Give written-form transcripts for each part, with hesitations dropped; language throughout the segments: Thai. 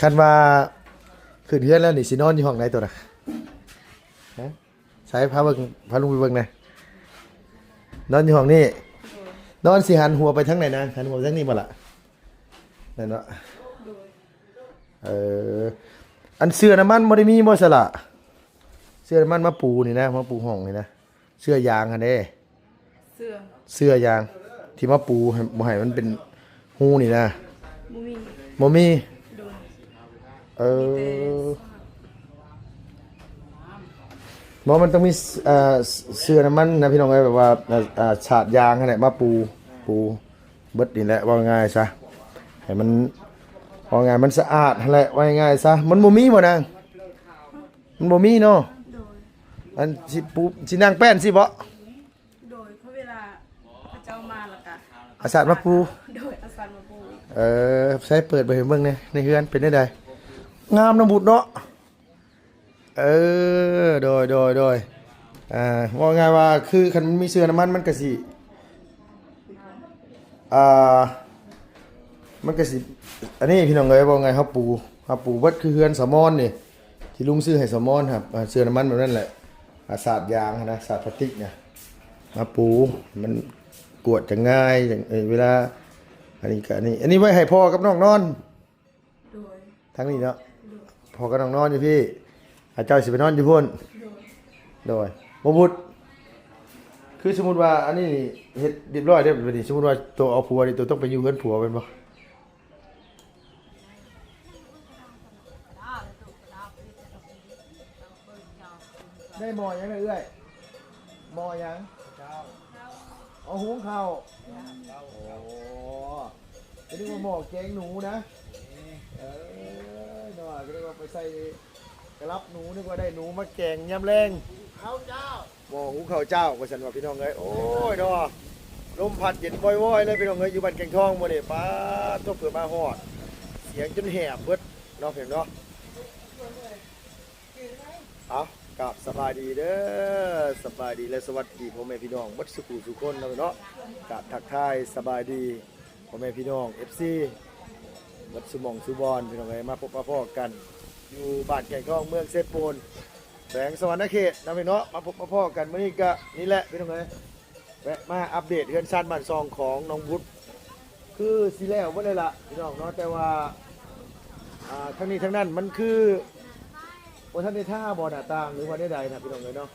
คันว่าขึ้นเฮือนแล้วนี่สินอนอยู่ห้องไหนตัวน่ะฮะใช้พาเบิ่งพาลุงไปเบิ่งหน่อยนอนอยู่ห้องนี้นอนสิหันหัวไปทางไหนนะหันหัวไปทางนี้บ่ล่ะนั่นเนาะเอออันเสื้อน้ำมันบ่ได้มีบ่ซะล่ะเสื้อน้ำมันมาปูนี่นะมาปูห้องนี่นะเสื้อยางหั่นเด้เสื้อยางที่มาปูให้บ่ให้มันเป็นหูนี่นะบ่มีเออบ่มันต้องมีเสื้อน้ำมันนะพี่น้องเอ้ยแบบว่าฉาดยางหั่นแหละมาปูเบิดนี่แหละว่าง่ายซะให้มันว่าง่ายมันสะอาดนั่นแหละว่าง่ายซะมันบ่มีบ่นางมันบ่มีเนาะอันสิปูสินางแป้นสิบ่โดยเพราะเวลาพระเจ้ามาแล้วก็อาสาดมาปู โดยอาสามาปูใช้เปิดไปเห็นเบิ่งในเฮือนเป็นได้ใดงามน้ำบุตรเนาะโดยว่าไงว่าคือคันมีเสื้อน้ำมันมันก็สิมันก็สิอันนี้พี่น้องเอ้ยว่าไงเฮาปูเบิดคือเฮือนสมอนนี่ที่ลุงซื้อให้สมอนครับเสื้อน้ำมันแบบนั้นแหละสาดยางนะสาดพลาสติกเนี่ยมาปูมันกวดจะง่ายอย่างเวลาอันนี้ไว้ให้พ่อกับน้องนอนทั้งนี้เนาะพ่อกับน้องนอนอยู่พี่อาเจ้าสิไปนอนอยู่พุ่นโดยบ่บุตรคือสมมุติว่าอันนี้เฮ็ดเรียบร้อยเด้อบัดนี้สมมุติว่าตัวเอาผัวนี่ตัวต้องไปอยู่เฮือนผัวเป็นบ่ได้หม้อยังเอ้ยหม้อยังเอาหุงข้าวโอ้จะนึกว่าหม้อแกงหนูนะหน่อยก็เรียกว่าไปใส่กระลับหนูนึกว่าได้หนูมาแกงยำแรงข้าวเจ้าหม้อหุงข้าวเจ้าว่าฉันว่าพี่น้องเอ้ยโอ้ยเนาะลมพัดเย็นว่อยๆเลยพี่น้องเอ้ยอยู่บ้านแกงทองบ่นี่ป้าต้องเปิดมาฮอดเสียงจนแหบเบิดเนาะเพิ่นเนาะเอากลับสบายดีเด้อสบายดีและสวัสดีพ่อแม่พี่น้องบัดสุขุสุคนเนาะกลับทักทายสบายดีพ่อแม่พี่น้อง FC บัดสุมองสุบอนพี่น้องเอ้ยมาพบมาพ้อกันอยู่บ้านแกงทองเมืองเซโปนแขวงสวรรณเขตนะพี่น้องมาพบมาพ้อกันมื้อนี้ก็นี่แหละพี่น้องเอ้ยแวะมาอัปเดตเฮือนชั้นบ้านซองของน้องวุฒิคือสิแล้วบ่ได้ล่ะพี่น้องเนาะแต่ว่าทั้งนี้ทั้งนั้นมันคือว่าท่านได้ท่าบ่อหน้าต่างหรือว่าได้ใดนะพี่น้องเลยเนาะ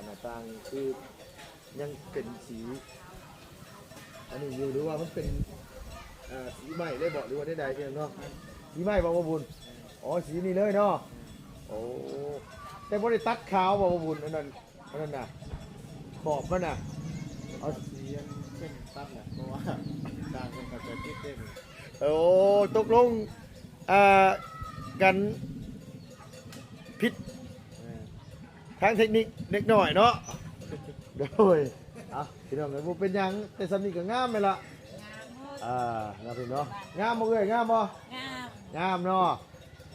หน้าต่างคือยังเป็นสีอันนี้อยู่หรือว่ามันเป็นสีใหม่ได้บอกหรือว่าได้ใดพี่น้องเนาะสีใหม่บ่บุญอ๋อสีนี้เลยเนาะโอ้แต่บ่ได้ตัดขาวบ่บุญอันนั้นน่ะขอบมันน่ะเอาสีเป็นตัดแหละเพราะว่าต่างกันกับแต่ที่เต็มโอ้ตกลงกันพิษทางเทคนิคเล็กหน่อยเนาะโดยพี่น้องเอ้ยบ่เป็นหยังแต่สำนีก็งามไหมล่ะงามพี่เนาะงามบ่เอ้ยงามบ่งามเนาะ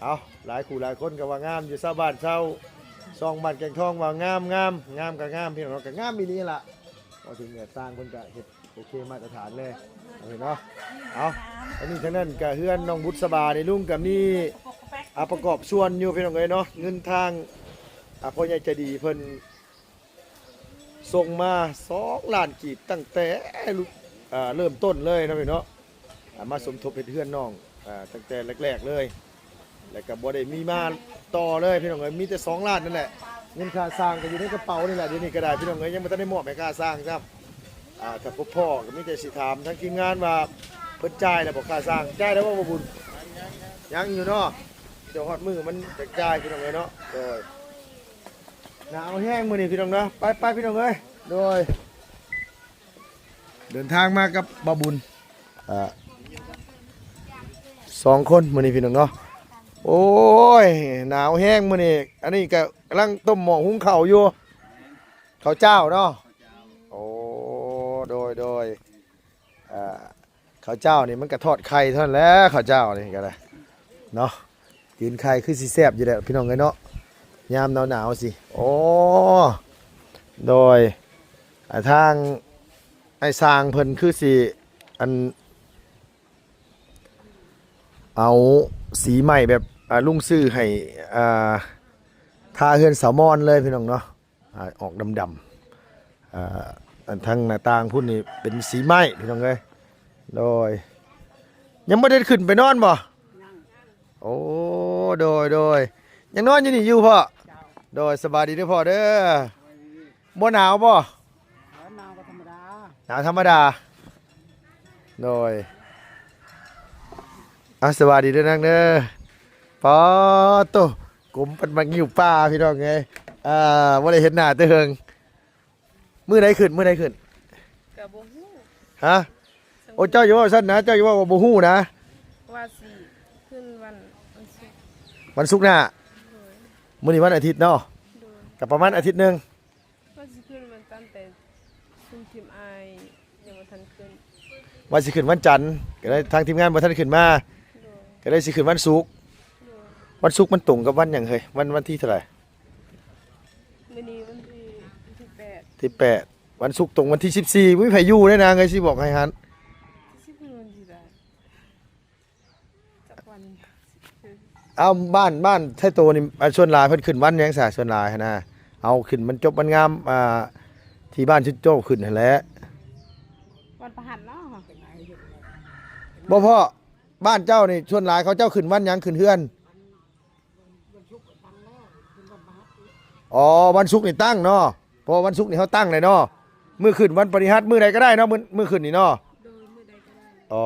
เอาหลายคู่หลายคนก็ว่างามอยู่ชาวบ้านชาวซองบ้านแกงทองว่างามก็งามพี่น้องก็งามอีหลีล่ะพอถึงเนี่ยสร้างเพิ่นก็เฮ็ดโอเคมาตรฐานเลยเนาะเอาอันนี้ทั้งนั้นก็เฮือนน้องบุษบาในลุงก็มีประกอบส่วนอยู่พี่น้องเอ้ยเนาะเงินทางพ่อใหญ่ใจดีเพิ่นส่งมา2 ล้านกีบตั้งแต่เริ่มต้นเลยนะพี่เนาะมาสมทบเฮ็ดเฮือนน้องตั้งแต่แรกๆเลยแล้วก็บ่ได้มีมาต่อเลยพี่น้องเอ้ยมีแต่2 ล้านนั่นแหละเงินค่าสร้างก็อยู่ในกระเป๋านี่แหละเดี๋ยวนี้ก็ได้พี่น้องเอ้ยยังบ่ทันได้มอบให้ค่าสร้างครับถ้าพวกพ่อก็มีแต่สิถามทั้งทีมงานว่าเพิ่นจ่ายแล้วบ่ค่าสร้างจ่ายแล้วบ่บุญยังอยู่เนาะเดี๋ยวฮอดมือมันจะจ่ายพี่น้องเอ้ยเนาะโดยหนาวแห้งมื้อนี้พี่น้องเนาะไปพี่น้องเอ้ยโดยเดินทางมากับบ่บุญ2 คนมื้อนี้พี่น้องเนาะโอ้ยหนาวแห้งมื้อนี้อันนี้ก็กำลังต้มหม้อหุงข้าวอยู่ข้าวเจ้าเนาะโอ้โดยข้าวเจ้านี่มันก็ทอดไข่เท่านั้นแหละข้าวเจ้านี่ก็ได้เนาะกินไข่คือสิแซ่บอยู่แล้วพี่น้องเอ้ยเนาะยามหนาวสิโอ้โดยทางไอ้สร้างเพิ่นคือสิเอา สีใหม่แบบลุงซื้อให้ทาเฮือนสาวมอนเลยพี่น้องเนาะออกดำๆอันทั้งหน้าต่างพุ่นนี่เป็นสีไม้พี่น้องเอ้ยโดยยังไม่ได้ขึ้นไปนอนบ่โอ้โดยยังนอนอยู่นี่อยู่พ่อโดยสบายดีเด้อพ่อเด้อบ่หนาวบ่ หนาวก็ธรรมดา หนาวธรรมดาโดยสวัสดีด้วยนักเด้อปอโตกลุ่มเป็นมังอยู่ป่าพี่น้องไงว่าได้เห็นหน้าเตเฮิงมื้อใดขึ้นกับบ่ฮู้ ฮะโอ้เจ้าอย่าว่าซั่นนะเจ้าอย่าว่าบ่ฮู้นะ ว่าสิขึ้นวันศุกร์ วันศุกร์หน้า โดย มื้อนี้วันอาทิตย์เนาะ โดย ก็ประมาณอาทิตย์หนึง ว่าสิขึ้นวันจันทร์แต่คุมทีมอายยังบ่ทันขึ้น ว่าสิขึ้นวันจันทร์ก็ได้ทางทีมงานบ่ทันขึ้นมา โดย ก็ได้สิขึ้นวันศุกร์ โดย วันศุกร์มันตรงกับวันหยังเฮ้ยวันที่เท่าไหร่ มื้อนี้วันที่8ที่8วันศุกร์ตรงวันที่14บ่มีไผอยู่ได้นะไงสิบอกให้หัน สิขึ้นวันที่ใดจักวันคือ เอาบ้านไทโตนี่ส่วนหลายเพิ่นขึ้นวันหยังซะส่วนหลายหันนะเอาขึ้นมันจบมันงามที่บ้านชุดโจ้ขึ้นนั่นแหละ วันประหัสเนาะ บ่พ่อบ้านเจ้านี่ส่วนหลายเขาเจ้าขึ้นวันหยังขึ้นเฮือนอ๋อวันศุกร์นี่ตั้งเนาะเพราะวันศุกร์นี่เขาตั้งเลยเนาะมื้อขึ้นวันปฏิหัสมื้อใดก็ได้เนาะมื้อขึ้นนี่เนาะ โดยมื้อใดก็ได้ อ๋อ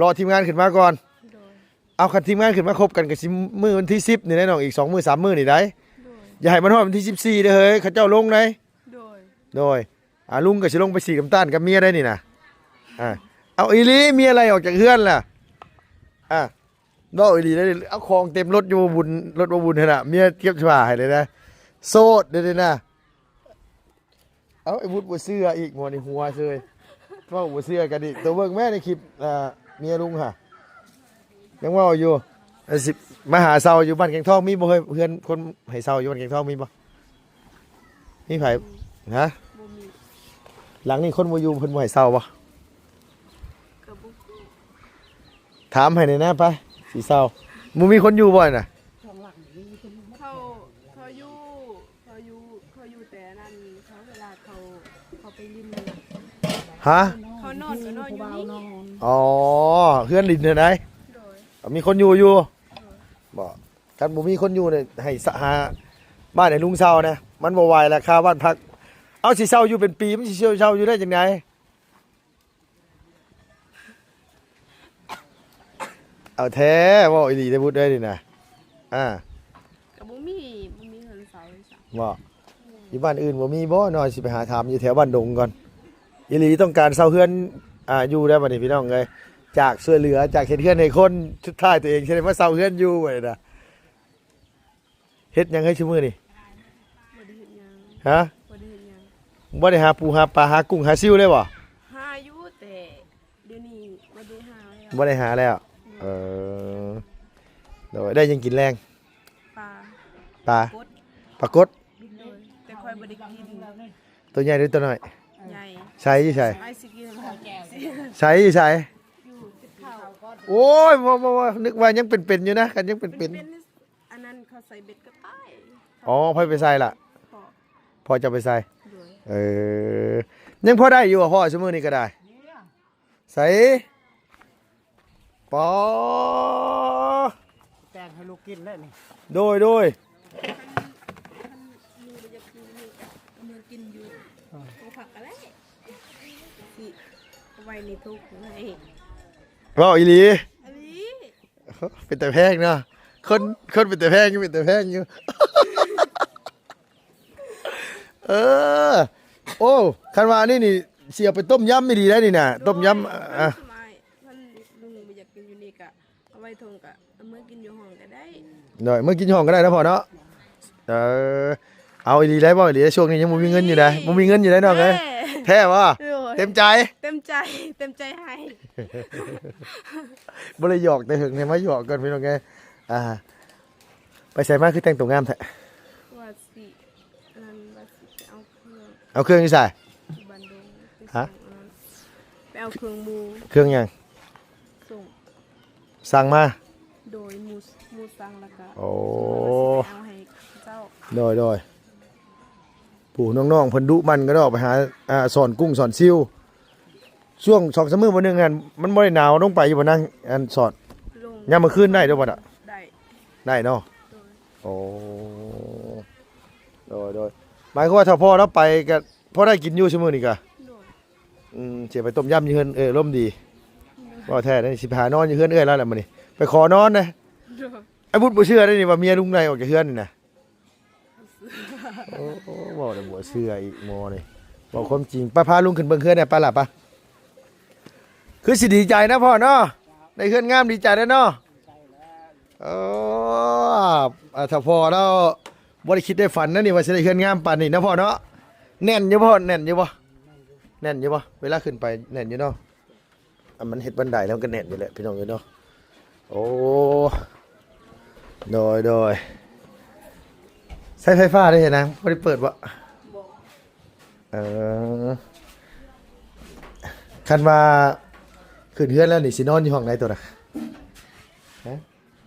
รอทีมงานขึ้นมาก่อน โดย เอาคันทีมงานขึ้นมาครบกันก็สิมื้อวันที่10นี่แน่นอนอีก2มื้อ3มื้อนี่ได้ โดย อย่าให้มันฮอดวันที่14เด้อเฮ้ยเขาเจ้าลงไหน โดย โดยลุงก็สิลงไปสีกำตาลกับเมียได้นี่นะเอาอีหลีมีอะไรออกจากเฮือนล่ะบ่อีหลีได้เอาของเต็มรถอยู่บุญรถบ่บุญหั่นน่ะเมียเก็บฉว่าให้เลยนะโสดเด้อนะเอาไอ้วุฒิบ่เสื้ออีกหมอนี่หัวเซยเว้าบ่เสื้อกันอีกตัวเบิ่งแม่ในคลิปเมียลุงค่ะยังเว้าอยู่สิมาหาเซาอยู่บ้านแกงทองมีบ่เฮ้ยเพื่อนคนให้เซาอยู่บ้านแกงทองมีบ่มีไผฮะ บ่มี หลังนี้คนบ่อยู่เพิ่นบ่ให้เซาบ่ กับบ่ฮู้ ถามให้หน่อยนะไปสิเซาบ่มีคนอยู่บ่น่ะ เขาอยู่แต่นั่นเขาเวลาเขาไปริมน่ะ ฮะ เขานอนก็นอนอยู่นี่ อ๋อเฮือนดินเด้อไหน โดย มีคนอยู่บ่คันบ่มีคนอยู่เนี่ยให้หาบ้านให้ลุงเซานะมันบ่ไหวราคาบ้านพักเอาสิเซาอยู่เป็นปีมันสิเซาอยู่ได้จังไดเอาแท้บ่อีหลีได้พูดได้นี่นะกับบ่มีเงินเสาเลยจ้ะ บ่อยู่บ้านอื่นบ่มีบ่น้อยสิไปหาถามอยู่แถวบ้านดงก่อนอีหลีต้องการเซาเฮือนอยู่ได้บัดนี้พี่น้องเอ้ยจากช่วยเหลือจากเฮ็ดเฮือนให้คนสุดท้ายตัวเองสิได้มาเซาเฮือนอยู่ไว้น่ะเฮ็ดหยังให้ซุมื้อนี่ บ่ได้เฮ็ดหยัง ฮะ บ่ได้เฮ็ดหยัง บ่ได้หาปูหาปลาหากุ้งหาซิวเลยบ่ หาอยู่แต่เดี๋ยวนี้บ่ได้หาแล้ว บ่ได้หาแล้วโดยได้ยังกินแรง ปลา ปลาก ด ปลากด โดยแต่ค่อยบ่ได้กิน ตัวใหญ่หรือตัวน้อย ใหญ่ ใส่อยู่ใส่ ไอ้สิกินข้าวแกงสิ ใส่อยู่ใส่ อยู่ติดข้าวก็ โอ้ยบ่นึกว่ายังเป็นๆอยู่นะกันยังเป็น อันนั้นเขาใส่เบ็ดก็ตาย ๆอ๋อพ่อไปใส่ล่ะ พอ พ่อจะไปใส่ โดย ยังพอได้อยู่อ่ะพ่อชั่วโมงนี้ก็ได้ใส่ปอ แตงให้ลูกกินแล้วนี่ โดย มือบ่อยากกินนี่เอามือกินอยู่โอ้ผักอะไรสิเอาไว้ในทุกข์ให้ ว่าอีหลี อันนี้ เป็นแต่แพงเนาะคนเป็นแต่แพงอยู่เป็นแต่แพงอยู่ โอ้คันว่านี่เสียไปต้มยำไม่ดีได้นี่น่ะต้มยำสมัยท่านลุงบ่อยากกินอยู่นี่กะเอาไว้ทงกะเอามื่อกินอยู่ห้องก็ได้ หน่อยเมื่อกินห้องก็ได้นะพ่อเนาะเอาอีหลีได้บ่อีหลีช่วงนี้ยังบ่มีเงินอยู่นะบ่มีเงินอยู่ได้น้องเอ้ยแท้บ่เต็มใจ เต็มใจให้ บ่ได้หยอกแต่หึงเนี่ยมาหยอกกันพี่น้องเอ้ยไปใส่มาคือแต่งตัวงามแท้ ว่าสินั่นว่าสิไปเอาเครื่อง เอาเครื่องนี่ใส่ ที่บันดงไป ฮะ ส่งอันนั้นไปเอาเครื่องมู เครื่องหยัง ส่ง สั่งมา โ โดยมูสังแล้วก็ โอ้ เอาให้เจ้า โดยปู่น้องๆเพิ่นดุมันก็ได้ออกไปหาสอนกุ้งสอนซิวช่วง2-3มื้อบ่นึงอันมันบ่ได้หนาวลงไปอยู่บ่นั่งอันสอน ลง ยามมื้อคืนได้เด้อบ่น่ะ ได้ ได้เนาะ โดย โอ้โดยหมายความว่าถ้าพ่อเราไปก็พอได้กินอยู่ซุมื้อนี่ก็ โดย สิไปต้มยำอยู่เฮือนร่มดีบ่แท้ได้สิไปหานอนอยู่เฮือนแล้วแหละมื้อนี้ไปขอนอนนะ โดย ไอ้บุญบ่เชื่อได้นี่ว่าเมียลุงนายออกจากเฮือนนี่นะโอ้บ่ได้บ่เชื่ออีกหมอนี่บอกความจริงป้าพาลุงขึ้นเบิ่งเฮือนได้ป้าล่ะป้าคือสิดีใจนะพ่อเนาะได้เฮือนงามดีใจแล้วเนาะโอ้ถ้าพ่อแล้วบ่ได้คิดได้ฝันนะนี่ว่าสิได้เฮือนงามปานนี้นะพ่อเนาะแน่นอยู่พ่อแน่นอยู่บ่แน่นอยู่บ่เวลาขึ้นไปแน่นอยู่เนาะมันเฮ็ดบันไดแล้วมันก็แน่นอยู่แหละพี่น้องเอ้ยเนาะโอ้โดยใช้ไฟฟ้าได้นะไม่ได้เปิดวะ บอก คันว่าขึ้นเฮือนแล้วนี่สินอนอยู่ห้องไหนตัวน่ะฮะ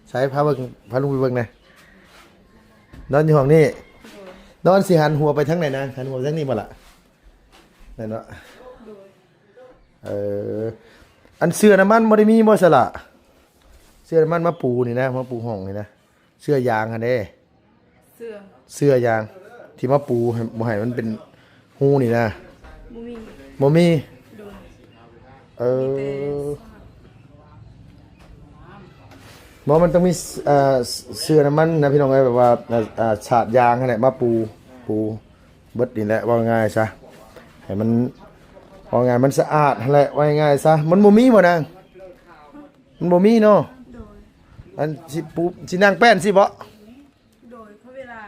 ใช้พาลุงไปเบิ่งหน่อยนอนอยู่ห้องนี้นอนสิหันหัวไปทางไหนนะหันหัวไปทางนี้บ่ล่ะนั่นเนาะ โดย อันเสื้อน้ำมันบ่ได้มีบ่ซะล่ะเสื้อน้ำมันมาปูนี่นะมาปูห้องนี่นะเสื้อยางหั่นเด้ เสื้อ เสื้อยางที่มาปูให้บ่ให้มันเป็นหูนี่นะ บ่มี บ่มี โดย เออบ่มันต้องมีเสื้อน้ำมันนะพี่น้องเอ้ยแบบว่าฉาดยางนั่นแหละมาปูเบิดนี่แหละว่าง่ายซะให้มันว่าง่ายมันสะอาดนั่นแหละว่าง่ายซะมันบ่มีบ่นางมันบ่มีเนาะ โดย อันสิปูสินางแป้นสิบ่ โดยเพราะเวลา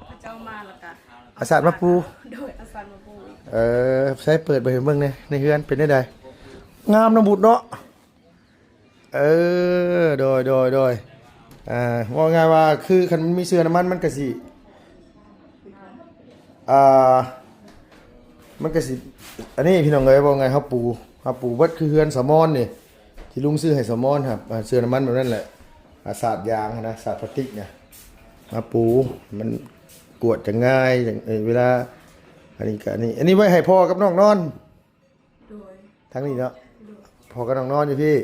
พระเจ้ามาแล้วก็ อาสาดมาปู โดยอาสามาปูอีก ใช้เปิดไปเห็นเบิ่งในเฮือนเป็นได้ใดงามนะบุตรเนาะโดยว่าไงว่าคือคันมันมีเสื้อน้ำมันมันก็สิมันก็สิอันนี้พี่น้องเอ้ยว่าไงเฮาปูเบิดคือเฮือนสมอนนี่ที่ลุงซื้อให้สมอนครับเสื้อน้ำมันแบบนั้นแหละสาดยางนะสาดพลาสติกเนี่ยมาปูมันกวดจะง่ายอย่างเวลาอันนี้ไว้ให้พ่อกับน้องนอน โดย ทั้งนี้เนาะพ่อกับน้องนอนอยู่พี่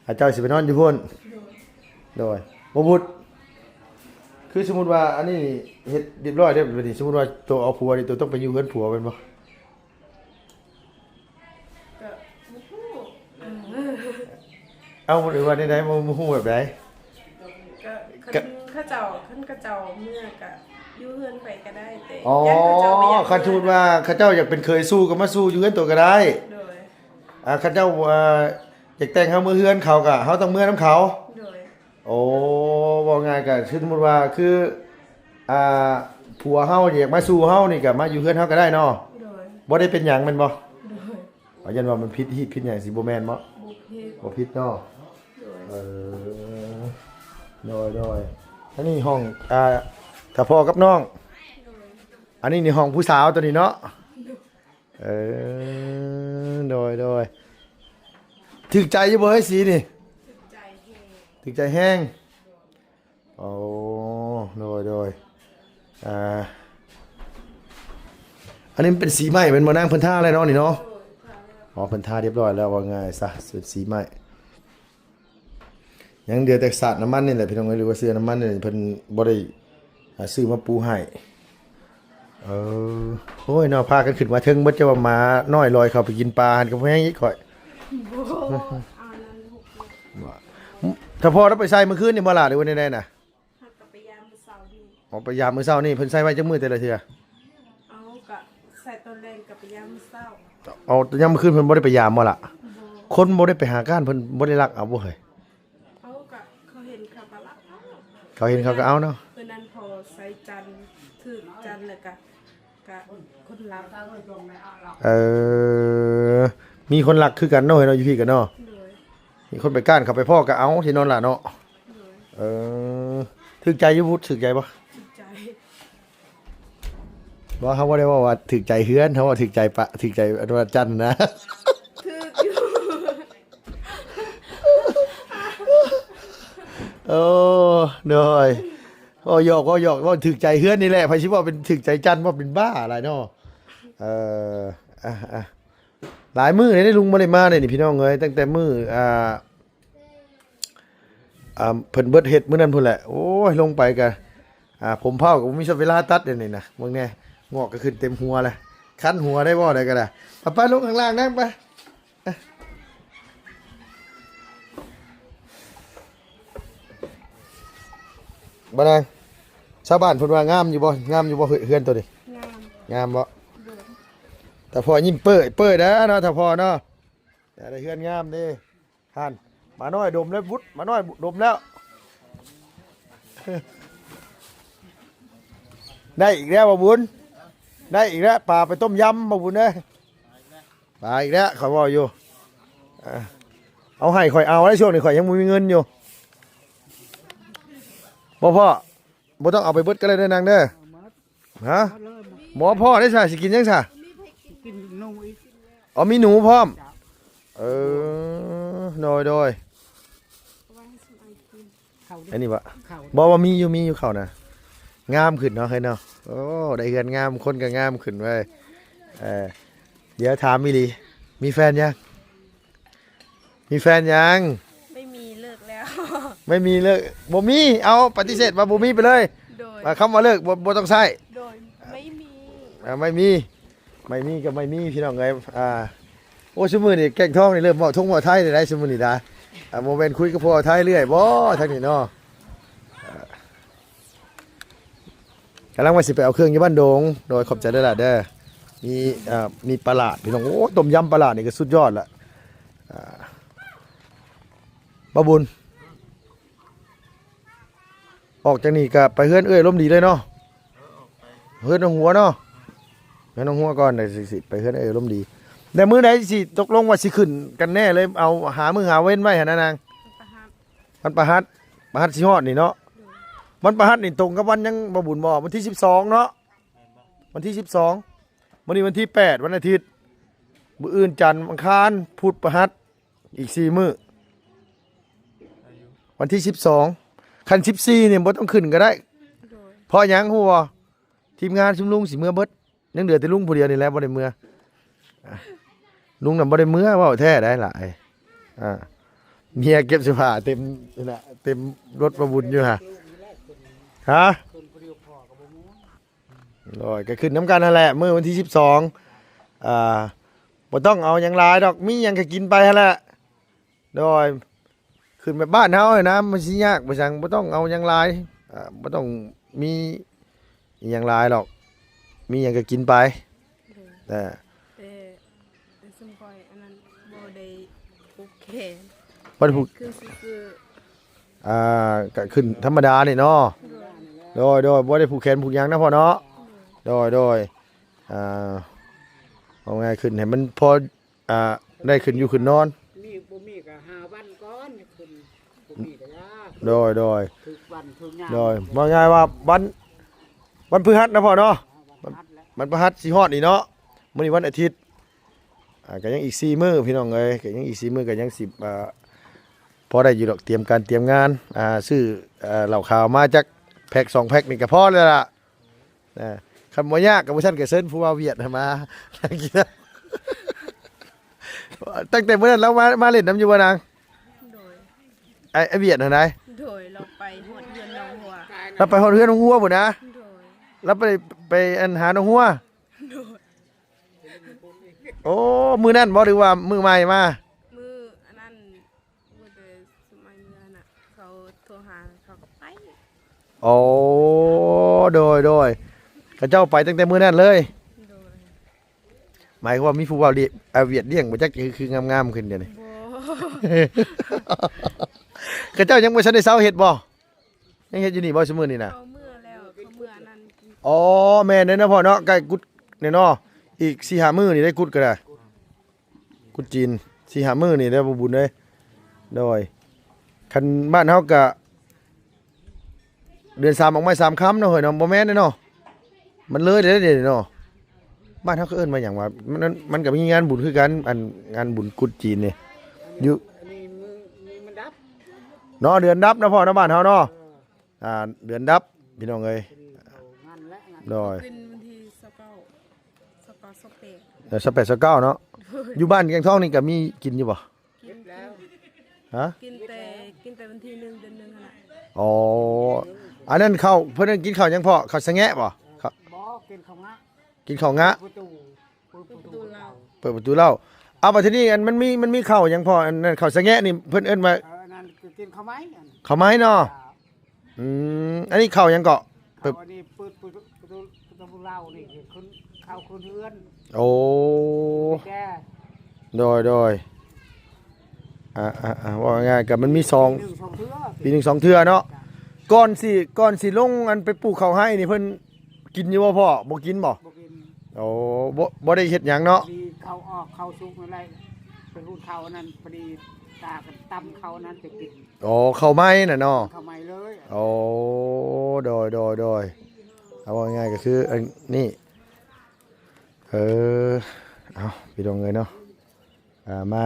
อาเจ้าสิไปนอนอยู่พุ่นโดยบ่บุตรคือสมมุติว่าอันนี้เฮ็ดเรียบร้อยเด้อบัดนี้สมมุติว่าตัวเอาผัวนี่ตัวต้องไปอยู่เฮือนผัวเป็นบ่ ก็บ่ฮู้ เอ้าหรือว่าได้บ่ฮู้แบบใด ก็ข้าเจ้าเมื่อก็อยู่เฮือนไปก็ได้แต่ อ๋อ ยันเขาเจ้าไปอยาก คันสมมุติว่าเขาเจ้าอยากเป็นเคยสู้ก็มาสู้อยู่เฮือนตัวก็ได้ โดย เขาเจ้าอยากแต่งเฮามือเฮือนเขาก็เฮาต้องมือนํเขา โดย โอ้บอกง่ายก็คือสมมุติว่าคือผัวเฮาอยากมาสู้เฮานี่ก็มาอยู่เฮือนเฮาก็ได้เนาะ โดย บ่ได้เป็นหยังแม่นบ่ โดย เอายันว่ามันผิดฮีดผิดหยังสิบ่แม่นบ่ บุพเพ บ่ผิดเนาะ โดย เออโดยอันนี้ห้องถ้าพ่อกับน้อง โดย อันนี้นี่ห้องผู้สาวตัวนี้เนาะเออโดยถึกใจอยู่บ่ให้สีนี่ ใจเฮ ถึกใจแห้งโอ้โดยอันนี้มันเป็นสีใหม่เป็นบ่นางเพิ่นท่าอะไรเนาะนี่เนาะ โดยค่ะ อ๋อเพิ่นท่าเรียบร้อยแล้วว่าง่ายซะเป็นสีใหม่ยังเดือแต่สาดน้ำมันนี่แหละพี่น้องเอ้ยหรือว่าเสื้อน้ำมันนี่เพิ่นบ่ได้ซื้อมาปูให้โอ้ยเนาะพากันขึ้นมาเทิงบ่จะว่าหมาน้อยลอยเข้าไปกินปลาหันกับแห้งอีกข่อย บ่เอานั้นหุบ ถ้าพอเราไปใส่มื้อคืนนี่บ่ล่ะหรือว่าได้น่ะ หักกับไปยามมื้อเช้านี่ อ๋อไปยามมื้อเช้านี่เพิ่นใส่ไว้จักมื้อแต่ละเทื่อ เอากะใส่ตอนแรงกับไปยามมื้อเช้า เอายามมื้อคืนเพิ่นบ่ได้ไปยามบ่ล่ะ บ่ คนบ่ได้ไปหาการเพิ่นบ่ได้ลักเอาบ่เฮ้ย เอากะเขาเห็นเขาก็รักเอา เขาเห็นเขาก็เอาเนาะ เมื่อนั้นพอใส่จันทร์ถึงจันทร์แล้วกะคนรับ มีคนลักคือกันเนาะเห็นเนาะอยู่พี่กันเนาะ โดย มีคนไปก้านเขาไปพ่อก็เอาที่นอนล่ะเนาะ โดย ถึกใจอยู่พุถึกใจบ่ จิตใจ บ่เขาบ่ได้ว่าถึกใจเฮือนเขาว่าถึกใจปะถึกใจอันว่าจันทร์นะ ถึกอยู่ โอ้เด้อยโอ้หยอกว่าหยอกว่าถึกใจเฮือนนี่แหละไผสิว่าเป็นถึกใจจันว่าเป็นบ้าอะไรเนาะเอ่ออ่ะหลายมื้อเลยได้ลุงบ่ได้มาเลยนี่พี่น้องเอ้ยตั้งแต่มื้อเพิ่นเบิดเฮ็ดมื้อนั้นพุ่นแหละโอ้ยลงไปก็ผมเผาก็บ่มีเวลาตัดเดี๋ยวนี้นะเบิ่งแน่งอกก็ขึ้นเต็มหัวเลยคันหัวได้บ่ได้ก็ได้ไปลงข้างล่างนั่งไปบ่นางชาวบ้านเพิ่นว่างามอยู่บ่เฮือนตัวนี้ งาม งามบ่ โดย แต่พอยิ้มเป้ยนะเนาะถ้าพอเนาะแต่ได้เฮือนงามเด้ท่านมาน้อยดมแล้ววุฒมาน้อยดมแล้ว ได้อีกแล้วบ่บุญได้อีกแล้วปลาไปต้มยำบ่บุญเอ้ยปลาอีกแล้วเขาบอกอยู่เอาให้ข่อยเอาได้ช่วงนี้ข่อยยังบ่มีเงินอยู่พ่อบ่ต้องเอาไปเบิดก็เลยเด้อนางเด้อ เอามา ฮะ เอาเลยมา หมอพ่อได้ซะสิกินยังซะ กินนุ่งอีก อ๋อมีหนูพร้อมโดย เอาไว้ให้สมัยกิน เข้า อันนี้บ่ เข้า บอกว่ามีอยู่เขานะงามขึ้นเนาะเฮ้ยเนาะโอ้ได้เฮือนงามคนก็งามขึ้นเว้ยเดี๋ยวถามมิลีมีแฟนยังมีแฟนยัง ไม่มีเลิกแล้ว ไม่มีเลิกบ่มีเอาปฏิเสธว่าบ่มีไปเลย โดย คำว่าเลิกบ่ต้องใช้ โดยไม่มี ไม่มีก็ไม่มีพี่น้องเอ้ยโอ้ชั่วมือนี่แกงทองนี่เริ่มบอกทงบอกไทยได้ชั่วมือนี่ได้โมเมนต์คุยกับพ่อไทยเรื่อยบ่ทางนี้เนาะกำลังว่าสิไปเอาเครื่องอยู่บ้านโดงโดยขอบใจด้วยล่ะเด้อมีปลาหลาดพี่น้องโอ้ต้มยำปลาหลาดนี่ก็สุดยอดละป้าบุญออกจากนี่ก็ไปเฮือนเอ้ยลมดีเลยเนาะเฮือนน้องหัวเนาะเฮือนน้องหัวก่อนเดี๋ยวสิไปเฮือนเอ้ยลมดีแต่มื้อไหนสิตกลงว่าสิขึ้นกันแน่เลยเอาหามื้อหาเว้นไว้หั่นนะนาง ประหับ มันประหัสสิฮอดนี่เนาะมันประหัสนี่ตรงกับวันยังบ่บุญบ่วันที่12เนาะวันที่12มื้อนี้วันที่8วันอาทิตย์มื้ออื่นจันทร์อังคารพุธประหัสอีก4มื้อวันที่12คัน14นี่บ่ต้องขึ้นก็ได้ โดย เพราะหยังฮู้บ่ทีมงานชุมลุงสิเมื่อเบิดยังเหลือแต่ลุงผู้เดียวนี่แหละบ่ได้เมื่อลุงน่ะบ่ได้เมื่อเว้าแท้ได้หลายเมียเก็บเสื้อผ้าเต็มนี่น่ะเต็มรถประบุญอยู่ฮะฮะ คนผู้เดียวพอกับบ่ม้วน โอ้ยก็ขึ้นน้ำกันนั่นแหละมื้อวันที่12บ่ต้องเอาหยังหลายดอกมีหยังก็กินไปหั่นแหละโดยขึ้นไปบ้านเฮาให้นะมันสิยากบ่จังบ่ต้องเอาหยังหลายบ่ต้องมีหยังหลายหรอกมีหยังก็กินไป โดย แต่ แต่สมคอยอันนั้นบ่ได้โอเค บ่ได้ผูก คือคือ ก็ขึ้นธรรมดานี่เนาะ โดย โดยบ่ได้ผูกแขนผูกหยังนะพ่อเนาะโดยเอาไงขึ้นให้มันพอได้ขึ้นอยู่ขึ้นนอน มีบ่มีก็หาวันก่อนขึ้นบ่มีก็ยาก โดย ถึกวันถึกยาม โดยว่าง่ายว่าวันพฤหัสนะพ่อเนาะ วันนัดแล้ว มันพฤหัสสิฮอดนี่เนาะมื้อนี้วันอาทิตย์ก็ยังอีก4มื้อพี่น้องเอ้ยก็ยังอีก4มื้อก็ยัง10พอได้อยู่ดอกเตรียมการเตรียมงานซื้อเหล้าขาวมาจักแพ็ค2แพ็คนี่ก็พอแล้วล่ะคันบ่ยากก็บ่ซั่นก็เชิญผู้ว่าเวียดมา กินนะตั้งแต่มื้อนั้นเรามาเล่นน้ำอยู่บ่นาง โดย ไอ้เวียดน่ะนาย โดยเราไปหดเดือนหนองหัว เราไปฮอดเฮือนน้องหัวพุ่นนะ โดย แล้วไปอันหาน้องหัว โดย โอ้มื้อนั้นบ่หรือว่ามื้อใหม่มา มืออันนั้นมือแต่สมัยเมื่อน่ะเขาโทรหาเขาก็ไป โอ้โดยเขาเจ้าไปตั้งแต่มื้อนั้นเลย โดย หมายความว่ามีผู้ว่าเวียดเลี้ยงบ่จักคืองามๆขึ้นเดี๋ยวนี้ บ่ เขาเจ้ายังบ่ทันได้เซาเฮ็ดบ่ยังเฮ็ดอยู่นี่บ่ซุมื้อนี่น่ะ เขาเมื่อแล้วเขาเมื่ออันนั้นกิน อ๋อแม่นเด้อนะพ่อเนาะใกล้กุดเนี่ยเนาะอีก 4-5 มื้อนี่ได้กุดก็ได้กุดจีน 4-5 มื้อนี่ได้บ่บุญเด้ยโดยคันบ้านเฮาก็เดือน3ออกมา3ค่ำเนาะเฮ้ยเนาะบ่แม่นเด้อเนาะมันเลยเด้อเดี๋ยวเนาะบ้านเฮาก็เอิ้นว่าหยังว่ามันก็มีงานบุญคือกันอันงานบุญกุดจีนนี่อยู่ อันนี้มือมันดับ เนาะเดือนดับนะพ่อนะบ้านเฮาเนาะเดือนดับพี่น้องเอ้ย เขางานและงาน โดย กินวันที่29 28 เดี๋ยว18 19เนาะอยู่บ้านแกงทองนี่ก็มีกินอยู่บ่ กินแล้ว ฮะ กินแต่วันที่1เดือน1หั่นน่ะ อ๋ออันนั้นข้าวเพิ่นกินข้าวยังพ่อข้าวสะแงะบ่ครับ บ่กินข้าวงะ กินข้าวงะ ประตู ประตูเรา เปิดประตูเหล้าเอามาที่นี่อันมันมีข้าวยังพ่ออันนั้นข้าวสะแงะนี่เพิ่นเอิ้นว่า นั่นคือกินข้าวไหมอัน ข้าวไม้เนาะอันนี้ข้าวยังเกาะ ข้าวอันนี้เปิดประตูเหล้านี่คือคนข้าวคนเฮือน โอ้ แก โดยว่าง่ายกับมันมี2 1 2เทื่อ ปี1 2เทื่อเนาะก่อนสิลงอันไปปลูกข้าวให้นี่เพิ่นกินอยู่บ่พ่อบ่กินบ่ บ่กิน โอ้บ่ได้เฮ็ดหยังเนาะ ดีเข้าออกเข้าซุกอะไรไปรูดเข้าอันนั้นพอดีตากันตำเข้านั้นไปกิน โอ้ข้าวไม้น่ะเนาะ เข้าไม่เลย โอ้โดยเอาว่าง่ายก็คืออันนี้เอาพี่น้องเอ้ยเนาะมา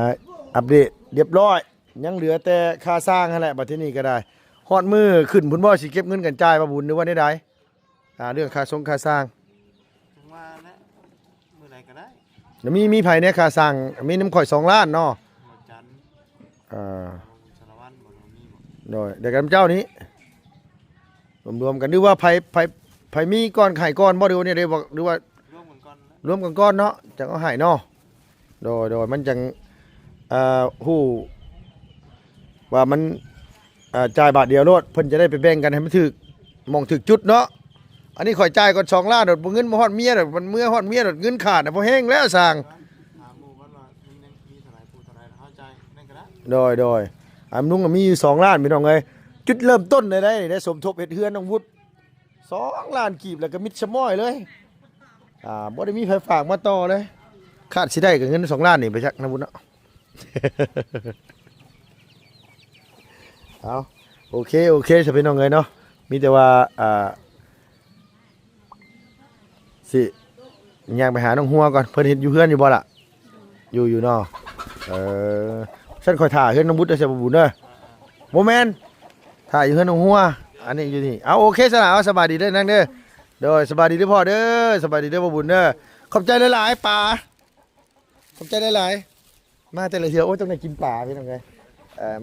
อัปเดตเรียบร้อยยังเหลือแต่ค่าสร้างนั่นแหละบัดทีนี้ก็ได้ฮอดมือขึ้นพุ่นบ่สิเก็บเงินกันจ่ายบ่บุญหรือว่าได้เรื่องค่าค่าสร้าง ถึงว่านะมือไหนก็ได้ แล้วมีไผเนี่ยค่าสร้างมีน้ำข่อย2 ล้านเนาะ หมดจันทร์ อ่า สารวัตรหมดมีหมด โดยเดี๋ยวกันเจ้านี้รวมๆกันหรือว่าไผมีก้อนไข่ก้อนบ่หรือว่าเนี่ยได้บอกหรือว่า ร่วมกันก่อนนะ รวมกันก้อนเนาะจังเอาให้เนาะโดยมันจังฮู้ว่ามันจ่ายบาทเดียวโลดเพิ่นจะได้ไปแบ่งกันให้มันถึกมองถึกจุดเนาะอันนี้ข่อยจ่ายก่อน2 ล้านโดดบ่เงินบ่ฮอดเมียโดดมันเมื่อฮอดเมียโดดเงินขาดน่ะบ่แห้งแล้วสร้าง ถามหมู่ว่ามีเท่าไหร่ปูเท่าไหร่เข้าใจนั่นก็ได้ โดยลุงก็มีอยู่2 ล้านพี่น้องเอ้ยจุดเริ่มต้นได้สมทบเฮ็ดเฮือนน้องวุฒิ2 ล้านกีบแล้วก็มิดชะม้อยเลยบ่ได้มีไผฝากมาต่อเลยคาดสิได้ก็เงิน2 ล้านนี่ไปจักนะวุฒิเนาะ เอาโอเคสิพี่น้องเอ้ยเนาะมีแต่ว่าสิย่างไปหาน้องหัวก่อนเพิ่นเฮ็ดอยู่เฮือนอยู่บ่ล่ะอยู่เนาะฉันคอยถ่าเฮือนน้องบุตรเด้อบ่บุญเด้อบ่แม่นถ่าอยู่เฮือนน้องหัวอันนี้อยู่นี่เอาโอเคซะล่ะเอาสบายดีเด้อนั่งเด้อโดยสบายดีเด้อพ่อเด้อสบายดีเด้อบ่บุญเด้อขอบใจหลายๆป่าขอบใจหลายๆมาแต่ละเทื่อโอ้ยต้องได้กินป่าพี่น้องเอ้ย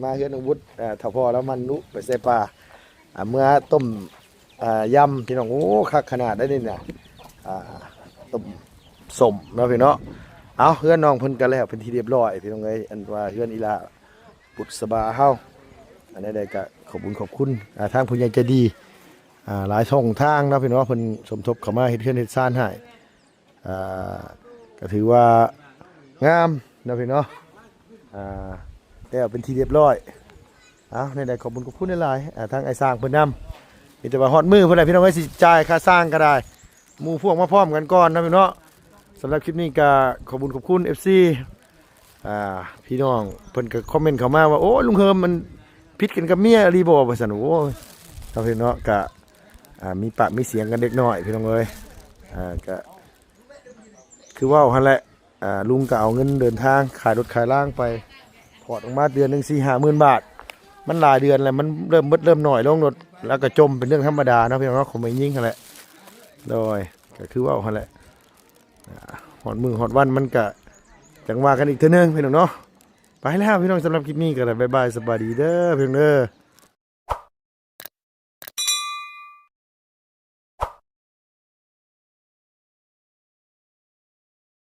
มาเฮือนน้องบุตรถ้าพ่อแล้วมันนุไปใส่ป่าเมื่อต้มยำพี่น้องโอ้คักขนาดได้นี่น่ะต้มสมเนาะพี่เนาะเอาเฮือนน้องเพิ่นกันแล้วเป็นที่เรียบร้อยพี่น้องเอ้ยอันว่าเฮือนอีลาบุษบาเฮาอันใดๆก็ขอบคุณทางผู้ใหญ่ใจดีหลายช่องทางเนาะพี่น้องเพิ่นสมทบเข้ามาเฮ็ดเฮือนเฮ็ดซ่านให้ก็ถือว่างามเนาะพี่เนาะแล้วเป็นที่เรียบร้อยเอาในใดขอบคุณหลายๆทางไอ้สร้างเพิ่นนำมีแต่ว่าฮอดมือเพิ่นได้พี่น้องเอ้ยสิจ่ายค่าสร้างก็ได้หมู่พวกมาพร้อมกันก่อนนะพี่น้องสำหรับคลิปนี้ก็ขอบคุณ FC พี่น้องเพิ่นก็คอมเมนต์เข้ามาว่าโอ้ลุงเฮิมมันผิดกันกับเมียรีบ่ว่าซั่นโอ้ยครับพี่น้องก็มีปากมีเสียงกันเด็กน้อยพี่น้องเอ้ยก็คือว่าหั่นแหละลุงก็เอาเงินเดินทางขายรถขายล่างไปพอดออกมาเดือนนึง 4-5 หมื่นบาทมันหลายเดือนแล้วมันเริ่มน้อยลงรถแล้วก็จมเป็นเรื่องธรรมดาเนาะพี่น้องเนาะคงไม่ยิ่งหั่นแหละโดยก็คือว่าหั่นแหละหอดมือหอดวันมันก็จังว่ากันอีกเทื่อนึงพี่น้องเนาะไปแล้วพี่น้องสำหรับคลิปนี้ก็ได้บ๊ายบายสบายดีเด้อพี่น้องเด้อ